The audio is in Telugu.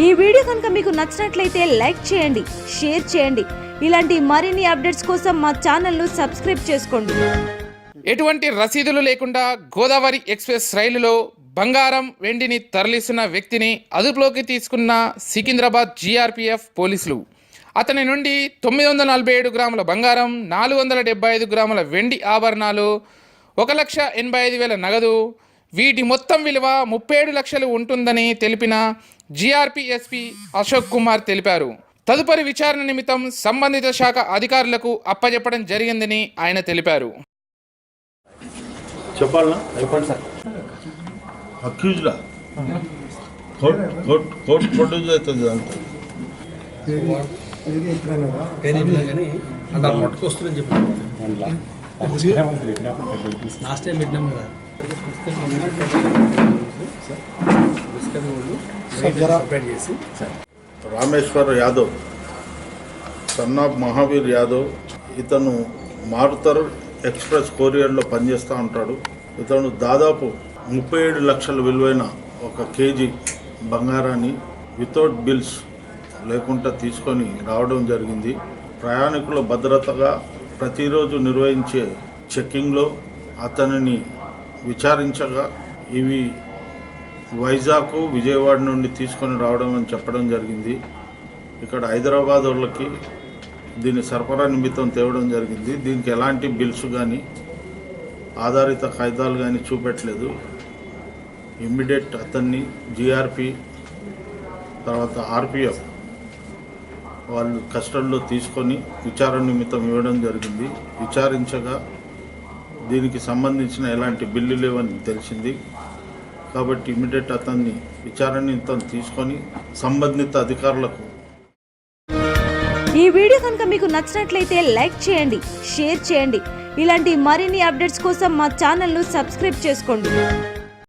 ఈ వీడియో కనుక మీకు నచ్చినట్లయితే లైక్ చేయండి, షేర్ చేయండి. ఇలాంటి మరిన్ని అప్డేట్స్ కోసం మా ఛానల్ను సబ్స్క్రైబ్ చేసుకోండి. ఎటువంటి రసీదులు లేకుండా గోదావరి ఎక్స్ప్రెస్ రైలులో బంగారం వెండిని తరలిస్తున్న వ్యక్తిని అదుపులోకి తీసుకున్న సికింద్రాబాద్ GRPF పోలీసులు. అతని నుండి 947 గ్రాముల బంగారం, 475 గ్రాముల వెండి ఆభరణాలు, 1,85,000 నగదు, వీటి మొత్తం విలువ 37 లక్షలు ఉంటుందని తెలిపిన GRP SP అశోక్ కుమార్ తెలిపారు. తదుపరి విచారణ నిమిత్తం సంబంధిత శాఖ అధికారులకు అప్పచెప్పడం జరిగిందని ఆయన తెలిపారు. చెప్పండి సార్. అక్యూజ్డా కోర్టు ప్రొడ్యూస్ అవుతుంది అంతా పట్టుకొస్తుందని చెప్పి లాస్ట్ టైం పెట్టినాం కదా. రామేశ్వర్ యాదవ్ సన్ ఆఫ్ మహావీర్ యాదవ్, ఇతను మారుతర్ ఎక్స్ప్రెస్ కొరియర్లో పనిచేస్తూ ఉంటాడు. ఇతను దాదాపు 37 లక్షల విలువైన 1 కేజీ బంగారాన్ని వితౌట్ బిల్స్ లేకుండా తీసుకొని రావడం జరిగింది. ప్రయాణికుల భద్రతగా ప్రతిరోజు నిర్వహించే చెక్కింగ్లో అతనిని విచారించగా ఇవి వైజాగ్, విజయవాడ నుండి తీసుకొని రావడం అని చెప్పడం జరిగింది. ఇక్కడ హైదరాబాద్ వాళ్ళకి దీన్ని సరఫరా నిమిత్తం తేవడం జరిగింది. దీనికి ఎలాంటి బిల్స్ కానీ ఆధారిత కాగితాలు కానీ చూపెట్టలేదు. ఇమ్మీడియట్ అతన్ని GRP తర్వాత RPF వాళ్ళు కస్టడీలో తీసుకొని విచారణ నిమిత్తం ఇవ్వడం జరిగింది. విచారించగా దీనికి సంబంధించిన ఎలాంటి బిల్లు లేవని తెలిసింది. కాబట్టి ఇమ్మీడియట్ అతన్ని విచారణ నిమిత్తం తీసుకొని సంబంధిత అధికారులకు. ఈ వీడియో కనుక మీకు నచ్చినట్లయితే లైక్ చేయండి, షేర్ చేయండి. ఇలాంటి మరిన్ని అప్డేట్స్ కోసం మా ఛానల్ను సబ్స్క్రైబ్ చేసుకోండి.